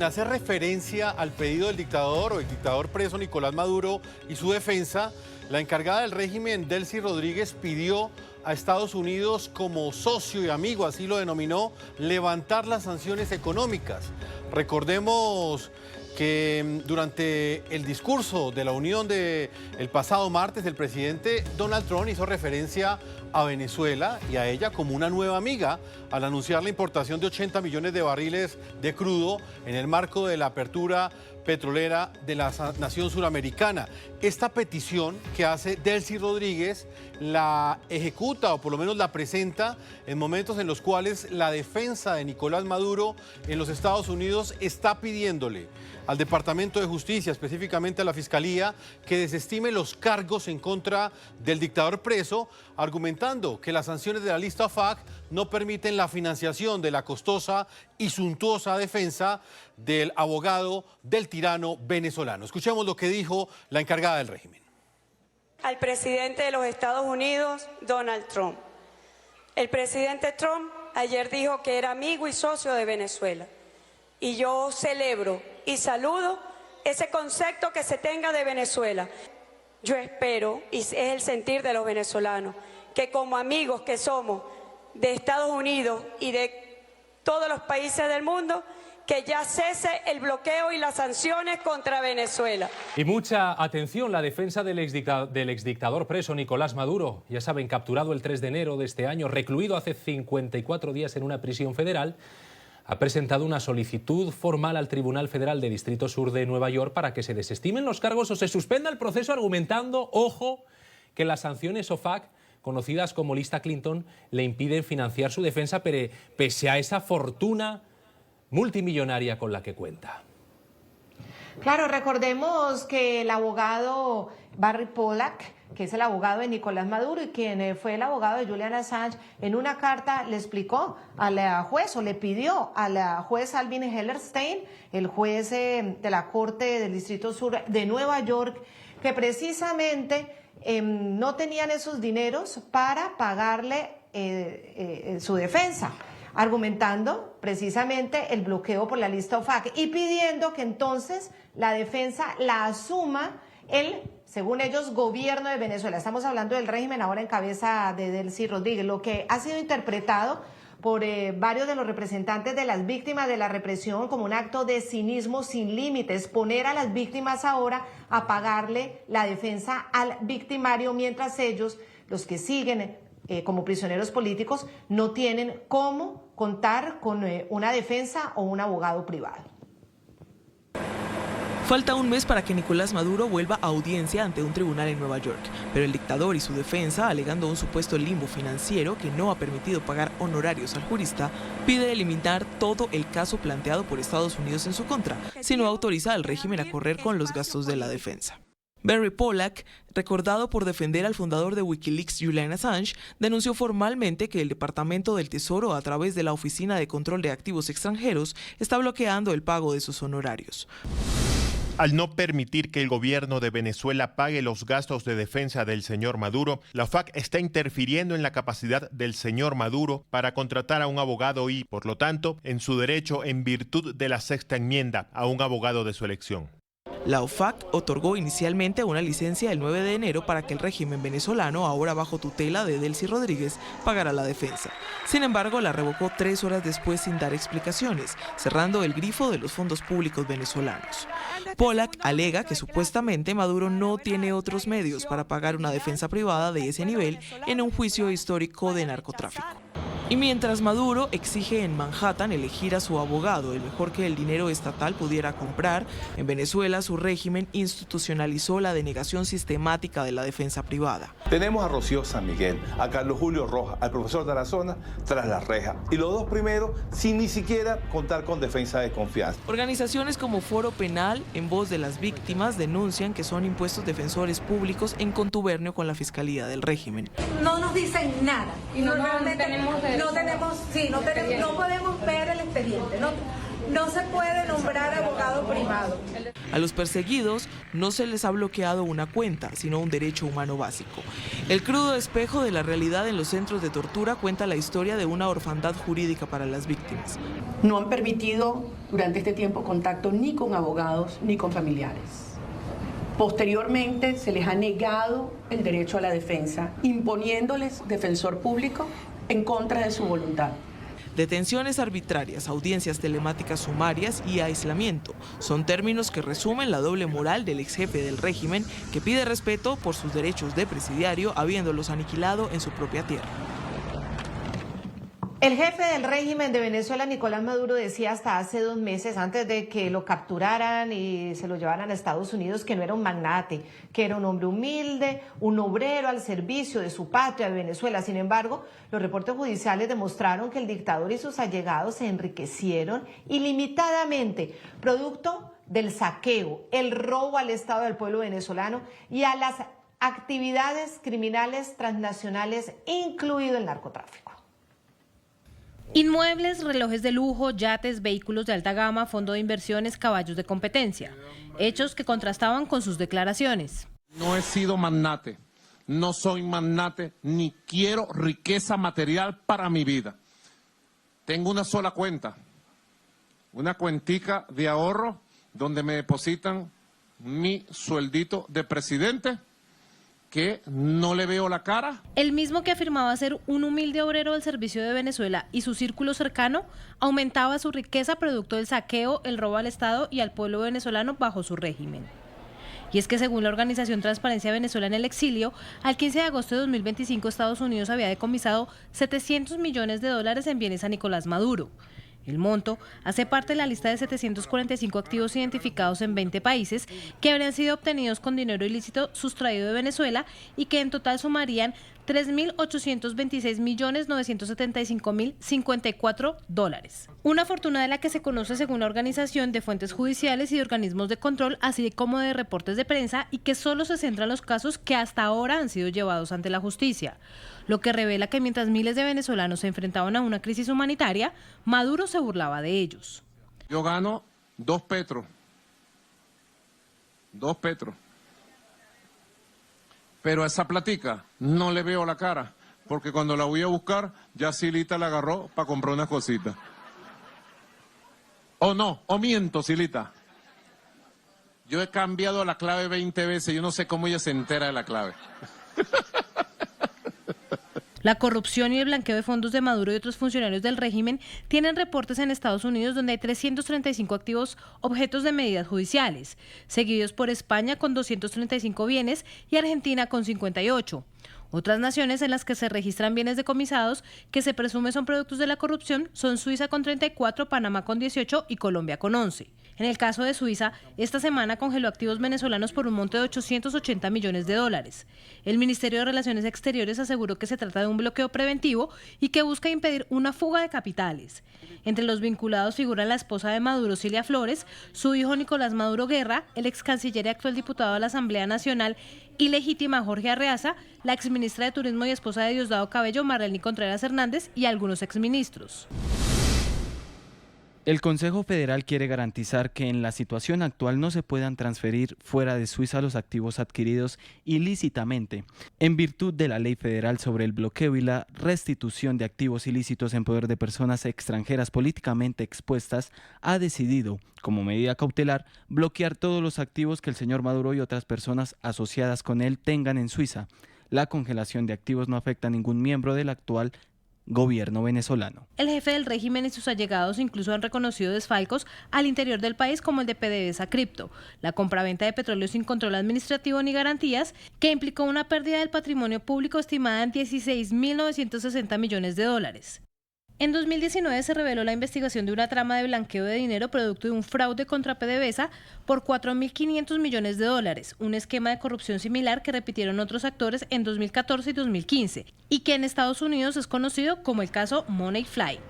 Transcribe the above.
Hace referencia al pedido del dictador o el dictador preso Nicolás Maduro y su defensa, la encargada del régimen, Delcy Rodríguez, pidió a Estados Unidos como socio y amigo, así lo denominó, levantar las sanciones económicas. Recordemos que durante el discurso de la Unión del pasado martes, el presidente Donald Trump hizo referencia a Venezuela y a ella como una nueva amiga al anunciar la importación de 80 millones de barriles de crudo en el marco de la apertura petrolera de la nación suramericana. Esta petición que hace Delcy Rodríguez la ejecuta o por lo menos la presenta en momentos en los cuales la defensa de Nicolás Maduro en los Estados Unidos está pidiéndole al Departamento de Justicia, específicamente a la Fiscalía, que desestime los cargos en contra del dictador preso, argumentando que las sanciones de la lista OFAC no permiten la financiación de la costosa y suntuosa defensa del abogado del tirano venezolano. Escuchemos lo que dijo la encargada del régimen. Al presidente de los Estados Unidos, Donald Trump. El presidente Trump ayer dijo que era amigo y socio de Venezuela. Y yo celebro y saludo ese concepto que se tenga de Venezuela. Yo espero, y es el sentir de los venezolanos, que como amigos que somos de Estados Unidos y de todos los países del mundo, que ya cese el bloqueo y las sanciones contra Venezuela. Y mucha atención, la defensa del exdictador preso Nicolás Maduro, ya saben, capturado el 3 de enero de este año, recluido hace 54 días en una prisión federal, ha presentado una solicitud formal al Tribunal Federal de Distrito Sur de Nueva York para que se desestimen los cargos o se suspenda el proceso, argumentando, ojo, que las sanciones OFAC, conocidas como lista Clinton, le impiden financiar su defensa pese a esa fortuna multimillonaria con la que cuenta. Claro, recordemos que el abogado Barry Pollack, que es el abogado de Nicolás Maduro y quien fue el abogado de Julian Assange, en una carta le explicó a la juez o le pidió a la juez Alvin Hellerstein, el juez de la Corte del Distrito Sur de Nueva York, que precisamente no tenían esos dineros para pagarle su defensa, argumentando precisamente el bloqueo por la lista OFAC y pidiendo que entonces la defensa la asuma el, según ellos, gobierno de Venezuela. Estamos hablando del régimen ahora en cabeza de Delcy Rodríguez, lo que ha sido interpretado por varios de los representantes de las víctimas de la represión como un acto de cinismo sin límites, poner a las víctimas ahora a pagarle la defensa al victimario, mientras ellos, los que siguen como prisioneros políticos, no tienen cómo contar con una defensa o un abogado privado. Falta un mes para que Nicolás Maduro vuelva a audiencia ante un tribunal en Nueva York, pero el dictador y su defensa, alegando un supuesto limbo financiero que no ha permitido pagar honorarios al jurista, pide eliminar todo el caso planteado por Estados Unidos en su contra, si no autoriza al régimen a correr con los gastos de la defensa. Barry Pollack, recordado por defender al fundador de Wikileaks, Julian Assange, denunció formalmente que el Departamento del Tesoro, a través de la Oficina de Control de Activos Extranjeros, está bloqueando el pago de sus honorarios. Al no permitir que el gobierno de Venezuela pague los gastos de defensa del señor Maduro, la OFAC está interfiriendo en la capacidad del señor Maduro para contratar a un abogado y, por lo tanto, en su derecho en virtud de la sexta enmienda a un abogado de su elección. La OFAC otorgó inicialmente una licencia el 9 de enero para que el régimen venezolano, ahora bajo tutela de Delcy Rodríguez, pagara la defensa. Sin embargo, la revocó 3 horas después sin dar explicaciones, cerrando el grifo de los fondos públicos venezolanos. Pollack alega que supuestamente Maduro no tiene otros medios para pagar una defensa privada de ese nivel en un juicio histórico de narcotráfico. Y mientras Maduro exige en Manhattan elegir a su abogado, el mejor que el dinero estatal pudiera comprar, en Venezuela su régimen institucionalizó la denegación sistemática de la defensa privada. Tenemos a Rocío San Miguel, a Carlos Julio Rojas, al profesor Tarazona tras la reja. Y los dos primeros sin ni siquiera contar con defensa de confianza. Organizaciones como Foro Penal, en voz de las víctimas, denuncian que son impuestos defensores públicos en contubernio con la Fiscalía del régimen. No nos dicen nada. Y no podemos no podemos ver el expediente. No se puede nombrar abogado privado. honrado. A los perseguidos no se les ha bloqueado una cuenta, sino un derecho humano básico. El crudo espejo de la realidad en los centros de tortura cuenta la historia de una orfandad jurídica para las víctimas. No han permitido durante este tiempo contacto ni con abogados ni con familiares. Posteriormente se les ha negado el derecho a la defensa, imponiéndoles defensor público en contra de su voluntad. Detenciones arbitrarias, audiencias telemáticas sumarias y aislamiento son términos que resumen la doble moral del ex jefe del régimen, que pide respeto por sus derechos de presidiario habiéndolos aniquilado en su propia tierra. El jefe del régimen de Venezuela, Nicolás Maduro, decía hasta hace 2 meses, antes de que lo capturaran y se lo llevaran a Estados Unidos, que no era un magnate, que era un hombre humilde, un obrero al servicio de su patria, de Venezuela. Sin embargo, los reportes judiciales demostraron que el dictador y sus allegados se enriquecieron ilimitadamente, producto del saqueo, el robo al Estado del pueblo venezolano y a las actividades criminales transnacionales, incluido el narcotráfico. Inmuebles, relojes de lujo, yates, vehículos de alta gama, fondo de inversiones, caballos de competencia. Hechos que contrastaban con sus declaraciones. No he sido magnate, no soy magnate, ni quiero riqueza material para mi vida. Tengo una sola cuenta, una cuentica de ahorro donde me depositan mi sueldito de presidente, que no le veo la cara. El mismo que afirmaba ser un humilde obrero del servicio de Venezuela y su círculo cercano, aumentaba su riqueza producto del saqueo, el robo al Estado y al pueblo venezolano bajo su régimen. Y es que según la organización Transparencia Venezuela en el Exilio, al 15 de agosto de 2025 Estados Unidos había decomisado $700 millones en bienes a Nicolás Maduro. El monto hace parte de la lista de 745 activos identificados en 20 países que habrían sido obtenidos con dinero ilícito sustraído de Venezuela y que en total sumarían $3.826.975.054. Una fortuna de la que se conoce según la organización de fuentes judiciales y de organismos de control, así como de reportes de prensa, y que solo se centra en los casos que hasta ahora han sido llevados ante la justicia. Lo que revela que mientras miles de venezolanos se enfrentaban a una crisis humanitaria, Maduro se burlaba de ellos. Yo gano 2 petros. Pero a esa platica no le veo la cara, porque cuando la voy a buscar, ya Silita la agarró para comprar unas cositas. O no, o miento, Silita. Yo he cambiado la clave 20 veces, yo no sé cómo ella se entera de la clave. La corrupción y el blanqueo de fondos de Maduro y otros funcionarios del régimen tienen reportes en Estados Unidos, donde hay 335 activos objetos de medidas judiciales, seguidos por España con 235 bienes y Argentina con 58. Otras naciones en las que se registran bienes decomisados que se presume son productos de la corrupción son Suiza con 34, Panamá con 18 y Colombia con 11. En el caso de Suiza, esta semana congeló activos venezolanos por un monto de $880 millones. El Ministerio de Relaciones Exteriores aseguró que se trata de un bloqueo preventivo y que busca impedir una fuga de capitales. Entre los vinculados figuran la esposa de Maduro, Cilia Flores, su hijo Nicolás Maduro Guerra, el ex canciller y actual diputado de la Asamblea Nacional y legítima Jorge Arreaza, la exministra de Turismo y esposa de Diosdado Cabello, Marleny Contreras Hernández, y algunos exministros. El Consejo Federal quiere garantizar que en la situación actual no se puedan transferir fuera de Suiza los activos adquiridos ilícitamente, en virtud de la Ley Federal sobre el bloqueo y la restitución de activos ilícitos en poder de personas extranjeras políticamente expuestas. Ha decidido, como medida cautelar, bloquear todos los activos que el señor Maduro y otras personas asociadas con él tengan en Suiza. La congelación de activos no afecta a ningún miembro del actual gobierno venezolano. El jefe del régimen y sus allegados incluso han reconocido desfalcos al interior del país, como el de PDVSA Cripto, la compraventa de petróleo sin control administrativo ni garantías, que implicó una pérdida del patrimonio público estimada en $16.960 millones. En 2019 se reveló la investigación de una trama de blanqueo de dinero producto de un fraude contra PDVSA por $4.500 millones, un esquema de corrupción similar que repitieron otros actores en 2014 y 2015 y que en Estados Unidos es conocido como el caso Money Flight.